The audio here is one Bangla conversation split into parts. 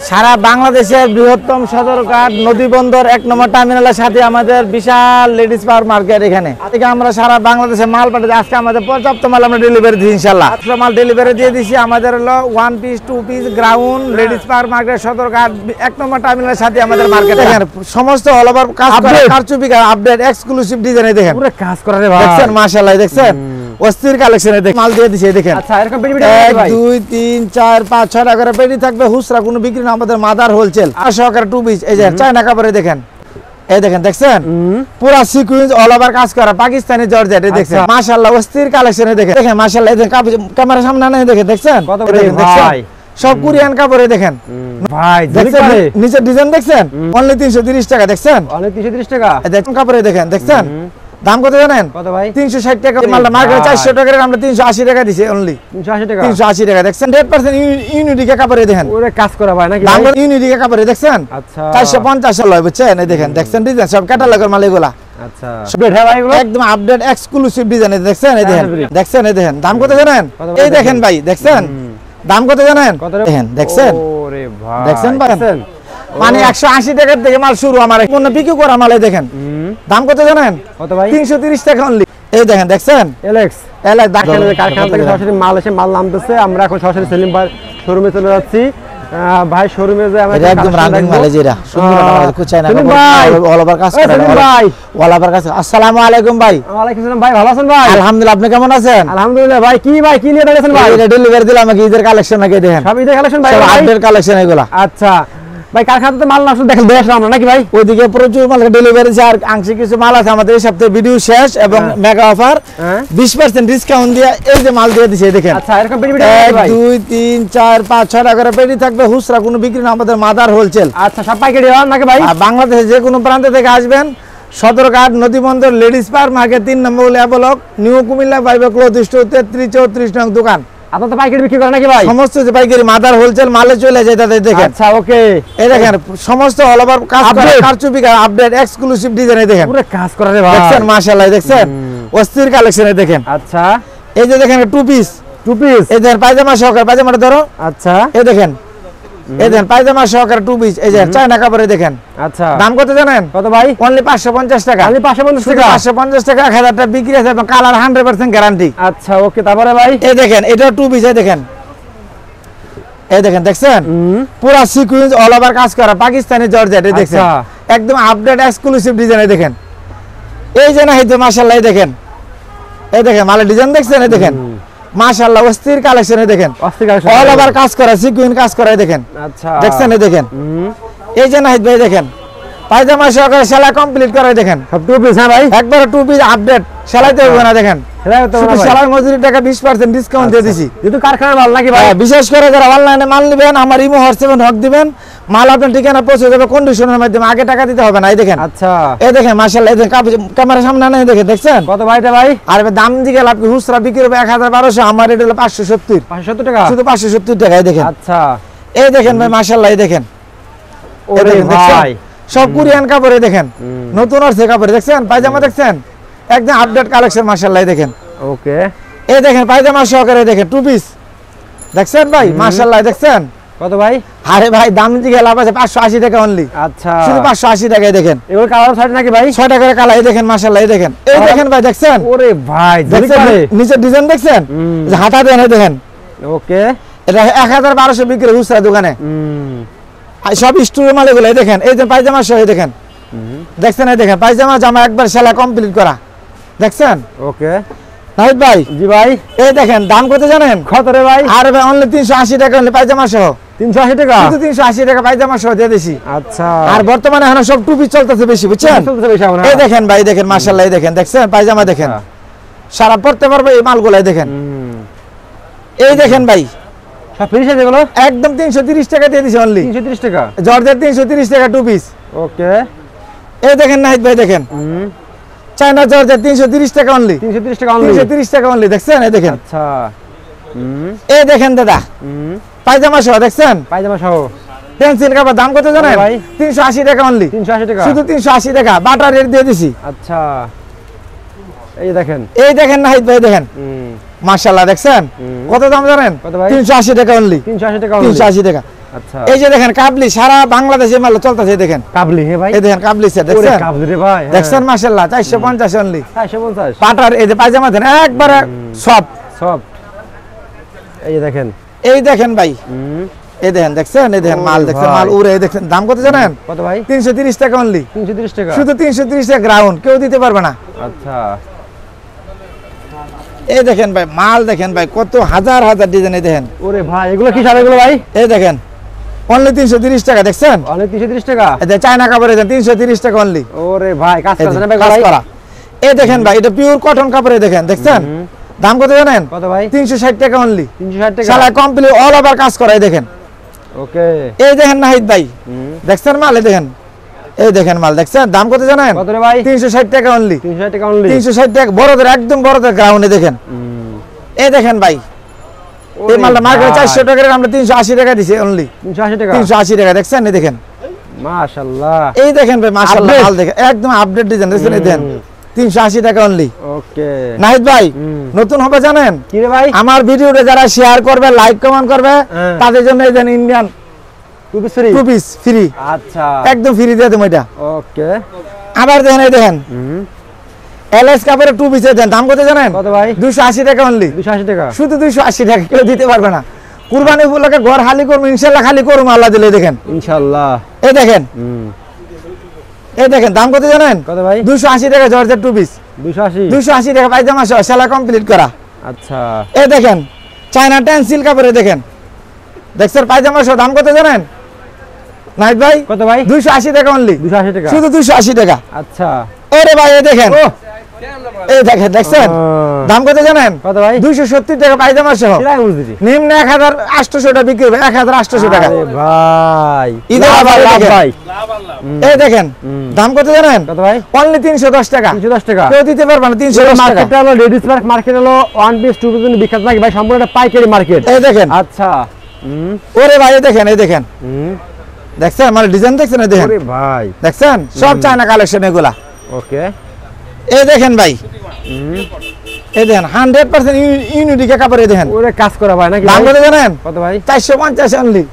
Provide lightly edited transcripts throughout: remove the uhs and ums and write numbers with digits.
সারা বাংলাদেশের বৃহত্তম সদরঘাট নদীবন্দর ১ নম্বর টার্মিনালের সাথে আমাদের বিশাল লেডিস পাওয়ার মার্কেট। এখানে আজকে আমরা সারা বাংলাদেশে মাল পাঠাচ্ছি। আজকে আমাদের পর্যাপ্ত মাল আমরা ডেলিভারি দিই ইনশাআল্লাহ। মাল ডেলিভারি দিয়ে দিছি। আমাদের হলো 1 piece 2 piece ground ladies power market Sadarghat ১ নম্বর টার্মিনালের সাথে আমাদের মার্কেট। এখানে সমস্ত অল ওভার কাজ করা কারচুপি আপডেট এক্সক্লুসিভ ডিজাইনে দেখেন পুরো কাজ করা রে ভাই। দেখছেন মাশাআল্লাহ দেখছেন অস্থির কালেকশনে দেখেন মাল দিয়ে দিছি দেখেন। আচ্ছা এরকম পেটি 1 2 3 4 5 6 টাকা করে পেটি থাকবে। হুসরা কোনো বিক্রি না, আমাদের মাদার হোলসেল 800 টাকা 2 পিস। এই যে চায়না কাপড়ে দেখেন, এই দেখেন দেখছেন পুরো সিকোয়েন্স অল ওভার কাজ করা পাকিস্তানি জর্জেট। এই দেখছেন মাশাআল্লাহ অস্থির কালেকশনে দেখেন দেখেন মাশাআল্লাহ। এই দেখেন ক্যামেরার সামনে না দেখেন দেখছেন কত করে ভাই সব কোরিয়ান কাপড়ে দেখেন ভাই। দেখছেন নিচের ডিজাইন দেখছেন অনলি 330 টাকা দেখছেন অনলি 330 টাকা। এই দেখেন কাপড়ে দেখেন দেখছেন দাম কত জানেন? কত ভাই? 360 টাকা মালটা মার্কেটে 400 টাকার আমরা 380 টাকা দিছি অনলি 380 টাকা 380 টাকা দেখছেন 100% ইউনিটিকে কাপড়ে দেখেন ওরে কাজ করা ভাই নাকি দাম ভাই? ইউনিটিকে কাপড়ে দেখছেন আচ্ছা 450 লয় বুঝছেন। এই দেখেন দেখছেন ডিজাইন সব ক্যাটালগের মাল এগুলা। আচ্ছা আপডেট হ্যাঁ ভাই এগুলো একদম আপডেট এক্সক্লুসিভ ডিজাইন। দেখছেন এই দেখেন দেখছেন এই দেখেন দাম কত জানেন? এই দেখেন ভাই দেখছেন দাম কত জানেন? দেখেন দেখছেন ওরে ভাই দেখছেন ভাই মানে 180 টাকার থেকে মাল শুরু আমার পণ্য বিক্রি করা মালে দেখেন দাম কত জানেন? কত ভাই? 330 টাকা অনলি। এই দেখেন দেখছেন এলেক্স দেখেন কারখানা থেকে সরাসরি মাল এসে মাল নামতেছে। আমরা এখন সরাসরি সেলিম ভাই শোরুমে চলে যাচ্ছি। ভাই শোরুমে যে আমরা একদম রানিং মাল যেটা সুন্দর আমাদের কুচায় না অল ওভার কাজ করে ভাই অল ওভার কাজ। আসসালামু আলাইকুম ভাই। ওয়ালাইকুম আসসালাম ভাই, ভালো আছেন ভাই? আলহামদুলিল্লাহ, আপনি কেমন আছেন? আলহামদুলিল্লাহ ভাই। কি ভাই কি নিয়ে দাঁড়িয়েছেন ভাই? এটা ডেলিভারি দিলাম আমাকে ঈদের কালেকশন নাকি দেখেন সব ঈদের কালেকশন ভাই, সব আপডেট কালেকশন এগুলা। আচ্ছা ভাই কারখানাতে মাল না দেখেন বেশ আমরা নাকি ভাই? ওইদিকে প্রচুর মাল ডেলিভারি আর আংশিক কিছু মাল আছে আমাদের এই সপ্তাহে ভিডিও শেষ এবং মেগা অফার 20% ডিসকাউন্ট দিয়ে এই যে মাল দিয়ে দিছে দেখেন। আচ্ছা এরকম পেটি 1 2 3 4 5 6 টাকা করে পেটি থাকবে। হুসরা কোনো বিক্রি না, আমাদের মাদার হোলসেল। আচ্ছা সব পাইকারি নাকি ভাই? বাংলাদেশে যে কোনো প্রান্ত থেকে আসবেন সদরঘাট নদীবন্দর লেডিস পাওয়ার মার্কেট 3 নম্বর ব্লক নিউ কুমিল্লা বাইবে ক্লোথ স্টোর 33 34 নং দোকান। আপনারা তো পাইকারি বিক্রি করেন নাকি ভাই? সমস্ত যে পাইকারি মাদার হোলসেল মালে চলে যায় তাদের দেখেন। আচ্ছা ওকে এই দেখেন সমস্ত অল ওভার কাজ করা কারচুপি আপডেট এক্সক্লুসিভ ডিজাইনে দেখেন পুরো কাজ করা রে ভাই। দেখছেন মাশাআল্লাহ দেখছেন অস্থির কালেকশনে দেখেন। আচ্ছা এই যে দেখেন 2 পিস এই দেখেন পায়জামা সহকারে পায়জামাটা ধরো। আচ্ছা এই দেখেন এই দেখেন পায়জামা সহকারে 2 পিস এই যে চায়না কাপড়ে দেখেন। আচ্ছা দাম কত জানেন? কত ভাই? অনলি 550 টাকা। অনলি 550 টাকা 550 টাকা 1000 টাকা বিক্রি আছে এবং কালার 100% গ্যারান্টি। আচ্ছা ওকে তারপরে ভাই এই দেখেন এটা 2 পিস এই দেখেন এই দেখেন দেখছেন পুরো সিকোয়েন্স অল ওভার কাজ করা পাকিস্তানি জর্জেট। এই দেখছেন একদম আপডেট এক্সক্লুসিভ ডিজাইন। এই দেখেন এই যে না এই যে মাশাআল্লাহ এই দেখেন এই দেখেন মালের ডিজাইন দেখছেন এই দেখেন মাশাআল্লাহ অস্থির কালেকশনে দেখেন অস্থির কালেকশন অল ওভার কাজ করা সিকোয়েন্স কাজ করা এই দেখেন। আচ্ছা দেখছেন এই দেখেন এই যে না ভাই দেখেন পায়জামা সহকারে সেলাই কমপ্লিট করে দেখেন সব 2 পিস হ্যাঁ ভাই একবার 2 পিস আপডেট সেলাইতে হবে না দেখেন শুধু সেলাই মজুরি টাকা 20% ডিসকাউন্ট দিয়ে দিছি যেহেতু কারখানার মাল নাকি ভাই? বিশেষ করে যারা অনলাইনে মাল নেবেন আমার ইমো হোয়াটসঅ্যাপে হক দিবেন মাল আপনার ঠিকানা পৌঁছে যাবে কন্ডিশনের মাধ্যমে আগে টাকা দিতে হবে না। এই দেখেন আচ্ছা এই দেখেন মাশাআল্লাহ এই দেখেন ক্যামেরার সামনে না দেখেন দেখছেন কত ভাই এটা ভাই? আর দাম দিকে লাভ হুসরা বিক্রি হবে 1200 আমার এটা হলো 570 570 টাকা শুধু 570 টাকা। এই দেখেন আচ্ছা এই দেখেন ভাই মাশাআল্লাহ এই দেখেন ওরে ভাই সব কোরিয়ান কাপড়ে দেখেন নতুন আসছে কাপড়ে দেখছেন পায়জামা দেখছেন একদম আপডেট কালেকশন মাশাআল্লাহ এই দেখেন ওকে এই দেখেন পায়জামা সহকারে দেখেন 2 পিস দেখছেন ভাই মাশাআল্লাহ দেখছেন কত ভাই? আরে ভাই দাম দিকে লাভ আছে 580 টাকা অনলি। আচ্ছা শুধু 580 টাকায় দেখেন এগুলো কালার সাইড নাকি ভাই? 6 টাকার কালার এই দেখেন মাশাআল্লাহ এই দেখেন এই দেখেন ভাই দেখছেন ওরে ভাই দেখছেন নিচের ডিজাইন দেখছেন যে হাতা দেন এই দেখেন ওকে এটা 1200 বিক্রি হুসরা দোকানে সব স্টোরের মাল এগুলো এই দেখেন এই যে পায়জামা সহ এই দেখেন দেখছেন এই দেখেন পায়জামা জামা একবার সেলাই কমপ্লিট করা দেখছেন। ওকে নাহিদ ভাই জি ভাই এই দেখেন দাম কত জানেন? কত রে ভাই? আরে ভাই অনলি 380 টাকা অনলি পায়জামা সহ 380 টাকা শুধু 380 টাকা পায়জামা সহ দিয়ে দিছি। আচ্ছা আর বর্তমানে এখন সব টুপি চলতেছে বেশি বুঝছেন এই দেখেন ভাই দেখেন মাশাআল্লাহ এই দেখেন দেখছেন পায়জামা দেখেন সারা পড়তে পারবে এই মালগুলো এই দেখেন এই দেখেন ভাই সব ফ্রি সাইজ এগুলো একদম 330 টাকা দিয়ে দিছি অনলি 330 টাকা জর্জেট 330 টাকা 2 পিস। ওকে এই দেখেন নাহিদ ভাই দেখেন চায়না জর্জেট 330 টাকা অনলি 330 টাকা অনলি 330 টাকা অনলি দেখছেন এই দেখেন। আচ্ছা এই দেখেন দাদা পায়জামা সহ দেখছেন পায়জামা সহ পেন্সিল কাপড় দাম কত জানেন ভাই? 380 টাকা অনলি 380 টাকা শুধু 380 টাকা বাটার রেট দিয়ে দিছি। আচ্ছা এই দেখেন নাহিদ ভাই দেখেন মাশাআল্লাহ দেখছেন কত দাম জানেন? 380 টাকা অনলি 380 টাকা 380 টাকা আচ্ছা এই যে দেখেন কাবলি সারা বাংলাদেশে মাল চলতেছে দেখেন কাবলি হে ভাই এই দেখেন কাবলি সেট ওরে দেখছেন কাবলি রে ভাই হ্যাঁ। দেখছেন মাশাআল্লাহ 450 অনলি 450 পাটার এই যে পায়জামা দেন একবারে সব সব এই যে দেখেন এই দেখেন ভাই এই দেখেন দেখছেন এই দেখেন মাল দেখছেন মাল উড়ে এই দেখছেন দাম কত জানেন কত ভাই 330 টাকা অনলি 330 টাকা শুধু 330 টাকা গ্রাউন্ড কেউ দিতে পারবে না আচ্ছা এই দেখেন ভাই মাল দেখেন ভাই কত হাজার হাজার ডিজাইন এই দেখেন ওরে ভাই এগুলো কি সার এগুলো ভাই এই দেখেন অনলি 330 টাকা দেখছেন অনেক 330 টাকা এই যে চায়না কাপড়ে দেন 330 টাকা অনলি ওরে ভাই কাজ এই করছেন যে, ভাই কাজ ভাই করা এই দেখেন ভাই এটা পিওর কটন কাপড়ে দেখেন দেখছেন দাম কত জানেন কত ভাই 360 টাকা অনলি 360 টাকা শালা কমপ্লিট অল ওভার কাজ করা এই দেখেন ওকে এই দেখেন নাহিদ ভাই দেখছেন মাল এই দেখেন মাল দেখছেন দাম কত জানেন কত রে ভাই 360 টাকা অনলি 360 টাকা অনলি 360 টাকা বড়দের একদম বড়দের গ্রাউন্ডে দেখেন এই দেখেন ভাই এই মালটা মার্কেটে 400 টাকা আমরা 380 টাকা দিছি অনলি 380 টাকা 380 টাকা দেখছেন এই দেখেন মাশাআল্লাহ এই দেখেন ভাই মাশাআল্লাহ Update। মাল দেখেন একদম আপডেট ডিজাইন দেখছেন এই দেখেন 380 টাকা অনলি ওকে নাহিদ ভাই নতুন হবে জানেন কি রে ভাই আমার ভিডিওটা যারা শেয়ার করবে লাইক কমেন্ট করবে হ্যাঁ। তাদের জন্য এই then Indian two piece free 2 piece free আচ্ছা একদম ফ্রি দিয়ে দেবো এটা ওকে আবার দেখেন এই দেখেন এলএস কাপড়ের 2 পিসের দেন দাম কত জানেন কত ভাই 280 টাকা অনলি 280 টাকা শুধু 280 টাকা কেউ দিতে পারবে না কুরবানি উপলক্ষে ঘর খালি করবো ইনশাআল্লাহ খালি করবো আল্লাহ দিলে দেখেন ইনশাআল্লাহ এই দেখেন এই দেখেন দাম কত জানেন কত ভাই 280 টাকা জর্জেট 2 পিস 280 280 টাকা পায়জামা সহ সেলাই কমপ্লিট করা আচ্ছা এই দেখেন চায়না টেন্সিল কাপড়ে দেখেন দেখছেন পায়জামা সহ দাম কত জানেন নাইট ভাই কত ভাই 280 টাকা অনলি 280 টাকা শুধু 280 টাকা আচ্ছা ওরে ভাই এই দেখেন ও এই দেখেন দেখছেন দাম কত জানেন কত ভাই 270 টাকা পায়জামা সহ কিরাই বুঝদি নিম্ন 1800 টাকা বিক্রি হবে 1800 টাকা আরে ভাই ঈদের লাভ অফারে লাভ দেখেন। ভাই এই দেখেন দাম কত জানেন কত ভাই অনলি 310 টাকা 310 টাকা কেউ দিতে পারবে না 310 টাকা মার্কেটটা হলো লেডিস মার্কেট হলো ওয়ান পিস টু পিস বিখ্যাত নাকি ভাই সম্পূর্ণ একটা পাইকারি মার্কেট এই দেখেন আচ্ছা ওরে ভাই এই দেখেন দেখছেন মানে ডিজাইন দেখছেন এই দেখেন ওরে ভাই দেখছেন সব চায়না কালেকশন এগুলা ওকে এই দেখেন ভাই এই দেখেন 100% ইউনিটিকে কাপড় এই দেখেন ওরে কাজ করা ভাই নাকি দাম ভাই? কত জানেন কত ভাই 450 অনলি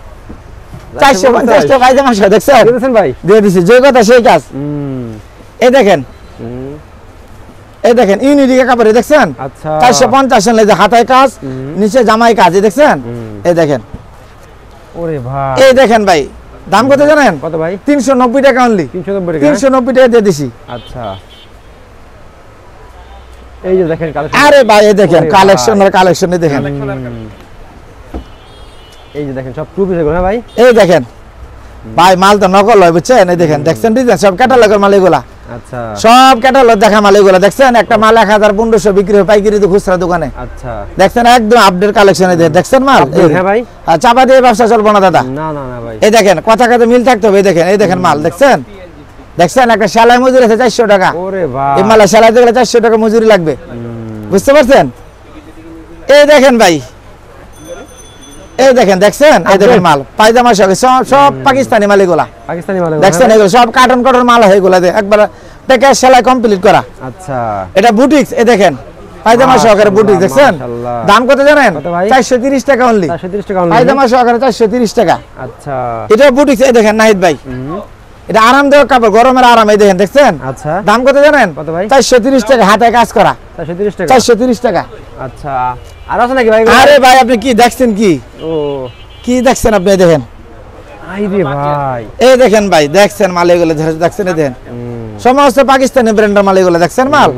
450 টাকা পায়জামা সহ দেখছেন দিয়েছেন ভাই দিয়ে দিছি যে কথা সেই কাজ এই দেখেন এই দেখেন ইউনিটিকে কাপড় এই দেখছেন আচ্ছা 450 অনলি হাতায় কাজ নিচে জামাই কাজ এই দেখছেন এই দেখেন ওরে ভাই এই দেখেন ভাই দাম কত জানেন কত ভাই 390 টাকা অনলি 390 টাকা 390 টাকা দিয়ে দিছি আচ্ছা এই যে দেখেন কালেকশন আরে ভাই এই দেখেন ওরে কালেকশন আর কালেকশন এই দেখেন এই যে দেখেন সব টু পিস এগুলো হ্যাঁ ভাই এই দেখেন ভাই মাল তো নকল হয় বুঝছেন এই দেখেন দেখছেন ডিজাইন সব ক্যাটালগের মাল এগুলা আচ্ছা সব ক্যাটালগ দেখা মাল এগুলা দেখছেন একটা মাল 1500 বিক্রি হয় পাইকারি তো খুচরা দোকানে আচ্ছা দেখছেন একদম আপডেট কালেকশন এই দেখছেন মাল এই হ্যাঁ ভাই আর চাপা দিয়ে ব্যবসা চলবো না দাদা না না না ভাই এই দেখেন কথা কথা মিল থাকতে হবে এই দেখেন মাল দেখছেন দেখছেন একটা সেলাই মজুরি আছে 400 টাকা ওরে ভাই এই মালে সেলাই দিলে 400 টাকা মজুরি লাগবে বুঝতে পারছেন এই দেখেন ভাই এই দেখেন দেখছেন এই দেখেন মাল পায়জামা সহ সব সব পাকিস্তানি মাল এগুলা পাকিস্তানি মাল দেখছেন এগুলো সব কার্টন কার্টন মাল হয় এগুলা একবার প্যাকেজ সেলাই কমপ্লিট করা আচ্ছা এটা বুটিক্স এই দেখেন পায়জামা সহকারে বুটিক্স দেখছেন মাশাআল্লাহ। দাম কত জানেন কত ভাই? 430 টাকা অনলি 430 টাকা only? পায়জামা সহকারে 430 টাকা আচ্ছা এটা বুটিক্স এই দেখেন নাহিদ ভাই এটা আরামদায়ক কাপড় গরমের আরাম এই দেখেন দেখছেন আচ্ছা দাম কত জানেন কত ভাই? 430 টাকা হাতে কাজ করা 430 টাকা 430 টাকা আচ্ছা আর আছে নাকি ভাই আরে ভাই আপনি কি দেখছেন কি ও কি দেখছেন আপনি এই দেখেন আই রে ভাই এই দেখেন ভাই দেখছেন মাল এগুলো দেখছেন এই দেখেন সমস্ত পাকিস্তানি ব্র্যান্ডের মাল এগুলো দেখছেন মাল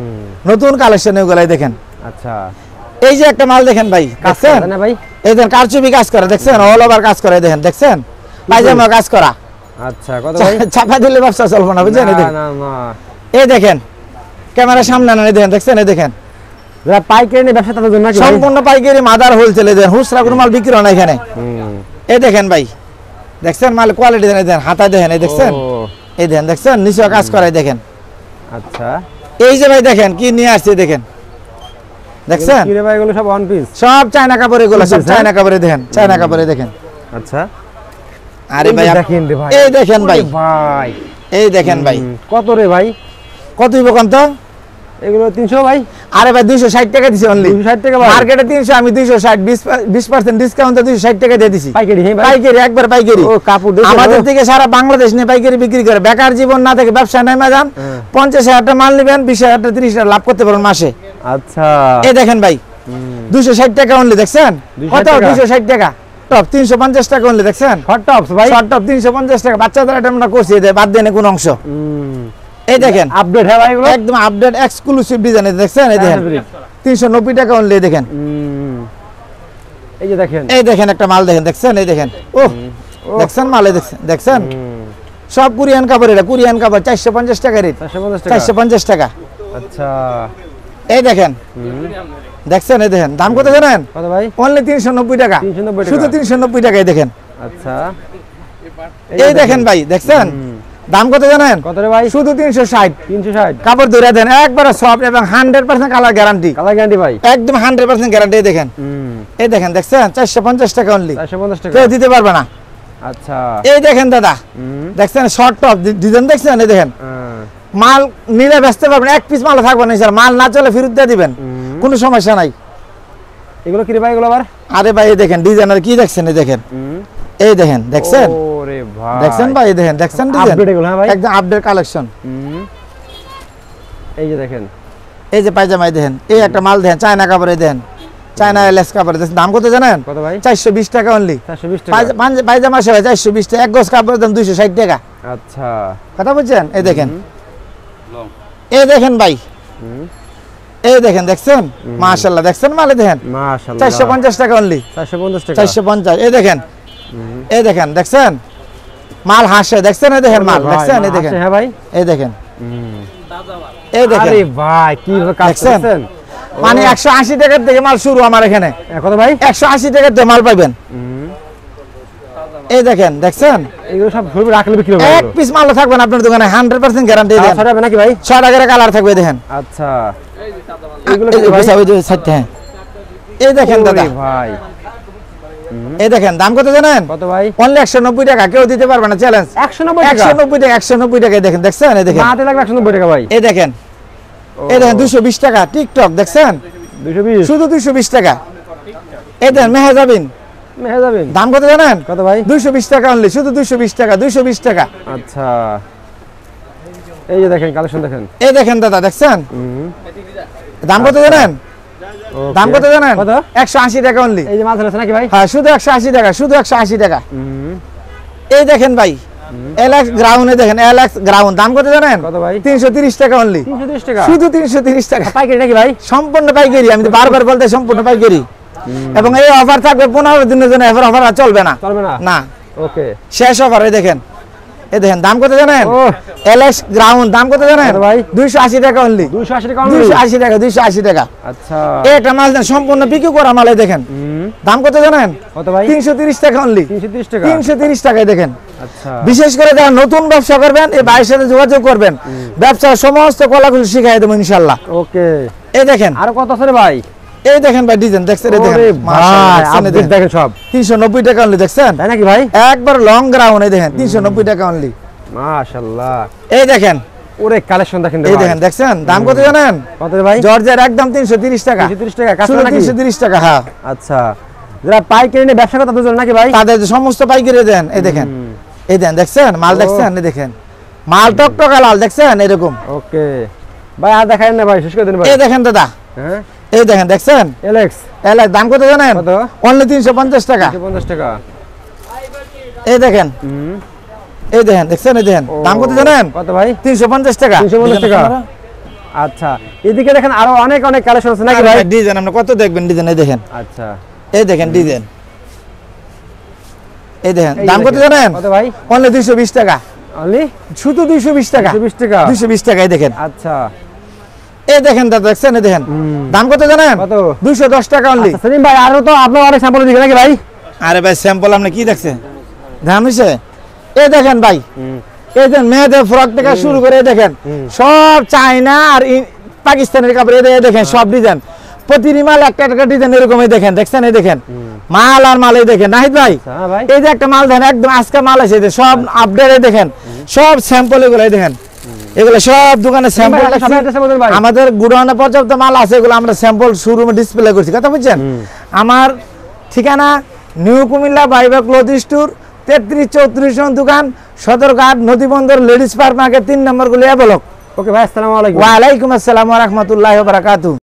নতুন কালেকশন এগুলো এই দেখেন আচ্ছা এই যে একটা মাল দেখেন ভাই দেখছেন না ভাই এই দেখেন কারচুপি কাজ করে দেখছেন অল ওভার কাজ করে দেখেন দেখছেন পায়জামা কাজ করা আচ্ছা কত ভাই চাপা দিলে ব্যবসা চলবে না বুঝছেন এই না দেখেন না না এই দেখেন ক্যামেরা সামনে আনেন এই দেখেন দেখছেন এই দেখেন যারা পাইকারি নিয়ে ব্যবসা তাদের জন্য নাকি ভাই? সম্পূর্ণ পাইকারি মাদার হোলসেল এই দেখেন হুসরা কোনো মাল বিক্রি হয় না এখানে এই দেখেন ভাই দেখছেন মাল কোয়ালিটি দেখেন হাতা দেখেন এই দেখছেন ও, এই দেখেন দেখছেন নিচে কাজ করে দেখেন আচ্ছা এই যে ভাই দেখেন কি নিয়ে আসছে দেখেন দেখছেন কি রে ভাই এগুলো সব ওয়ান পিস সব চায়না কাপড় এগুলো সব Two piece, চায়না কাপড়ে দেখেন চায়না কাপড়ে দেখেন আচ্ছা আরে ভাই দেখেন রে ভাই এই দেখেন ভাই ওরে ভাই এই দেখেন ভাই কত রে ভাই কত হইব কোন তো এগুলো 300 ভাই। আরে ভাই 260 টাকা দিছি অনলি। 260 টাকা ভাই। মার্কেটে 300, আমি 260, 20% ডিসকাউন্টে 260 টাকা দিয়ে দিছি। পাইকারি হ্যাঁ ভাই। পাইকারি, একবার পাইকারি। ও কাপড় দেখো। আমাদের থেকে সারা বাংলাদেশ নিয়ে পাইকারি বিক্রি করে। বেকার জীবন না থেকে ব্যবসা নেমে যান, 50,000 টাকা মাল নেবেন, 20,000 টাকা 30,000 লাভ করতে পারবেন মাসে। আচ্ছা। এই দেখেন ভাই, 260 টাকা অনলি, দেখছেন 260 কত? টাকা। 260 টাকা। টপ 350 টাকা অনলি, দেখছেন হট টপস ভাই। শর্ট টপ 350 টাকা। বাচ্চাদের আইটেমটা করছি, এদের বাদ দেন কোন অংশ। এই দেখেন আপডেট হ্যাঁ ভাই এগুলো। একদম আপডেট এক্সক্লুসিভ ডিজাইন, দেখছেন এই দেখেন 390 টাকা অনলি। দেখেন এই যে দেখেন। এই দেখেন একটা মাল দেখেন, দেখছেন এই দেখেন। ও দেখছেন মাল, এই দেখছেন, দেখছেন সব কোরিয়ান কাপড়। এটা কোরিয়ান কাপড়, 450 টাকা রেট। 450 টাকা। 450 টাকা। আচ্ছা। এই দেখেন, দেখছেন এই দেখেন। দাম কত জানেন? কত ভাই? অনলি 390 টাকা। 390 টাকা। শুধু 390 টাকায় দেখেন। আচ্ছা। এই দেখেন ভাই, দেখছেন দাম কত জানেন? কত রে ভাই? শুধু 360। 360। কাপড় ধরে দেন, একবারে সফট এবং 100% কালার গ্যারান্টি। কালার গ্যারান্টি ভাই। একদম 100% গ্যারান্টি। এই দেখেন, এই দেখেন, দেখছেন 450 টাকা অনলি। 450 টাকা। কেউ দিতে পারবে না। আচ্ছা। এই দেখেন দাদা, দেখছেন শর্ট টপ ডিজাইন, দেখছেন এই দেখেন। মাল নিলে বেচতে পারবেন, এক পিস মাল থাকবে না স্যার। মাল না চলে ফেরত দিয়ে দিবেন, কোনো সমস্যা নাই। এগুলো কি রে ভাই এগুলো আবার? আরে ভাই এই দেখেন ডিজাইনার কি দেখছেন, এই দেখেন, এই দেখেন, দেখছেন ওরে ভাই। দেখছেন ভাই, এই দেখেন, দেখছেন ডিজাইন আপডেট এগুলো হ্যাঁ ভাই। একদম আপডেট কালেকশন। এই যে দেখেন। এই যে পায়জামা, এই দেখেন, এই একটা মাল দেখেন, চায়না কাপড়, এই দেখেন চায়না এলএস কাপড়। দেখছেন দাম কত জানেন? কত ভাই? 420 টাকা অনলি। 420 টাকা। পায়জামা সবাই 420 টাকা। এক গজ কাপড়ের দাম 260 টাকা। আচ্ছা। কথা বুঝছেন? এই দেখেন, এই দেখেন ভাই, এই দেখেন, দেখছেন মাশাআল্লাহ, দেখছেন মালে দেখেন মাশাআল্লাহ। 450 টাকা অনলি। 450 টাকা। 450। এই দেখেন, এই দেখেন, দেখছেন মাল হাসে, দেখছেন এই দেখেন মাল, দেখছেন এই দেখেন, হ্যাঁ ভাই। এই দেখেন, এই দেখেন। আরে ভাই কি কাজ দেখছেন? করছেন? মানে 180 টাকার থেকে মাল শুরু আমার এখানে। কত ভাই? 180 টাকার থেকে মাল পাবেন। এই দেখেন, দেখছেন এগুলো সব সব রাখলে বিক্রি হবে এক পিস মাল থাকবে না আপনার দোকানে, 100% গ্যারান্টি দেন। ছড়া হবে নাকি ভাই? 6 টাকার কালার থাকবে, দেখেন। আচ্ছা। এগুলো এই কি ভাই? ওই যে সাইডটা, হ্যাঁ এই দেখেন দাদা, ওরে ভাই। এই দেখেন দাম কত জানেন? কত ভাই? অনলি 190 টাকা। কেউ দিতে পারবে না, চ্যালেঞ্জ। 190 টাকা। 190 টাকা, 190 টাকা। দেখেন, দেখছেন এই দেখেন, মাতে লাগবে 190 টাকা ভাই। এই দেখেন, এই দেখেন 220 টাকা। টিকটক, দেখছেন 220। শুধু 220 টাকা। এই দেখেন মেহজাবিন, মেহে যাবেন। দাম কত জানেন? কত ভাই? 220 টাকা অনলি, শুধু 220 টাকা। 220 টাকা। আচ্ছা। এই যে দেখেন কালেকশন দেখেন। এই দেখেন দাদা, দেখছেন দাম কত জানেন? ওকে। দাম কত জানেন? কত? 180 টাকা অনলি। এই যে মাছ আছে নাকি ভাই? হ্যাঁ, শুধু 180 টাকা, শুধু 180 টাকা। এই দেখেন ভাই, এলএক্স গ্রাউন্ডে দেখেন, এলএক্স গ্রাউন্ড, দাম কত জানেন? কত ভাই? 330 টাকা অনলি। 330 টাকা। শুধু 330 টাকা। পাইকারি নাকি ভাই? সম্পূর্ণ পাইকারি। আমি তো বারবার বলতে সম্পূর্ণ পাইকারি। এবং এই অফার থাকবে 15 দিনের জন্য। এবার অফার আর চলবে না, চলবে না? না, ওকে। শেষ অফার। এই দেখেন, এই দেখেন দাম কত জানেন? ও এলএক্স গ্রাউন্ড, দাম কত জানেন? কত ভাই? 280 টাকা অনলি। 280 টাকা only? 280 টাকা, 280 টাকা। আচ্ছা। এই একটা মাল দেন, সম্পূর্ণ পিকু করা মাল। এই দেখেন দাম কত জানেন? কত ভাই? 330 টাকা অনলি। 330 টাকা। 330 টাকায় দেখেন। আচ্ছা। বিশেষ করে যারা নতুন ব্যবসা করবেন, এই ভাইয়ের সাথে যোগাযোগ করবেন, ব্যবসার সমস্ত কলাকুশল শিখাই দেবো ইনশাআল্লাহ। ওকে। এই দেখেন, আর কত আছে রে ভাই? এই দেখেন ভাই ডিজাইন, দেখছেন এই দেখেন ওরে মাশাআল্লাহ, ভাই দেখছেন এই আপডেট দেখেন। দেখেন সব। 390 টাকা অনলি, দেখছেন তাই নাকি ভাই? একবার লং গ্রাউন্ড। এই দেখেন 390 টাকা অনলি। মাশাআল্লাহ। এই দেখেন, ওরে কালেকশন দেখেন রে এই ভাই। দেখেন, দেখছেন দাম কত জানেন? কত রে ভাই? জর্জের একদম 330 টাকা। 330 টাকা। কাজ শুধু নাকি? 330 টাকা। হ্যাঁ, আচ্ছা। যারা পাইকারি নিয়ে ব্যবসা করতে তাদের নাকি ভাই? তাদের সমস্ত পাইকারি দেন। এই দেখেন, এই দেন, দেখছেন মাল, দেখছেন এই দেখেন মাল টকটকা লাল, দেখছেন এরকম। ওকে ভাই, আর দেখাই না ভাই, শেষ করে দিন ভাই। এই দেখেন দাদা, হ্যাঁ এই দেখেন, দেখছেন এলেক্স এলাক দাম কত জানেন? কত? অনলি 350 টাকা। 350 টাকা। এই দেখেন, এই দেখেন, দেখছেন এই দেখেন দাম কত জানেন? কত ভাই? 350 টাকা। 350 টাকা। আচ্ছা। এদিকে দেখেন আরো অনেক অনেক কালেকশন আছে নাকি ভাই? ডিজাইন আপনি কত দেখবেন ডিজাইন? এই দেখেন, আচ্ছা। এই দেখেন ডিজাইন, এই দেখেন এই দাম কত দেখেন। জানেন? কত ভাই? অনলি 220 টাকা। অনলি শুধু 220 টাকা। 220 টাকা। 220 টাকা। এই দেখেন, আচ্ছা। এই দেখেন দাদা, দেখছেন এই দেখেন দাম কত জানেন? কত? 210 টাকা অনলি। আচ্ছা সেলিম ভাই, আরো তো আপনার অনেক স্যাম্পল দিবেন নাকি ভাই? আরে ভাই স্যাম্পল আপনি কি দেখছেন? দাম হইছে। এই দেখেন ভাই, এই যে মেয়েদের ফ্রক থেকে শুরু করে এই দেখেন সব চায়না আর পাকিস্তানের কাপড়। এই দেখেন সব ডিজাইন, প্রতিটি মাল একটা একটা ডিজাইন এরকম। এই দেখেন, দেখছেন এই দেখেন মাল আর মাল। এই দেখেন নাহিদ ভাই, হ্যাঁ ভাই। এই যে একটা মাল দেখেন একদম আজকে মাল আছে, এই যে সব আপডেট। এই দেখেন সব স্যাম্পল এগুলো। এই দেখেন, এগুলো সব দোকানে স্যাম্পল ভাই, সবাই adress বলুন ভাই। আমাদের গুডাউনে পর্যাপ্ত মাল আছে, এগুলো আমরা স্যাম্পল শোরুমে ডিসপ্লে করছি, কথা বুঝছেন? আমার ঠিকানা নিউ কুমিল্লা বাইবা ক্লথ স্টোর 33-34 নং দোকান, সদরঘাট নদীবন্দর লেডিস পার্ক মার্কেট 3 নম্বর গুলিয়া ব্লক। ওকে ভাই, আসসালামু আলাইকুম। ওয়ালাইকুম আসসালাম ওয়া রাহমাতুল্লাহি ওয়া বারাকাতুহু।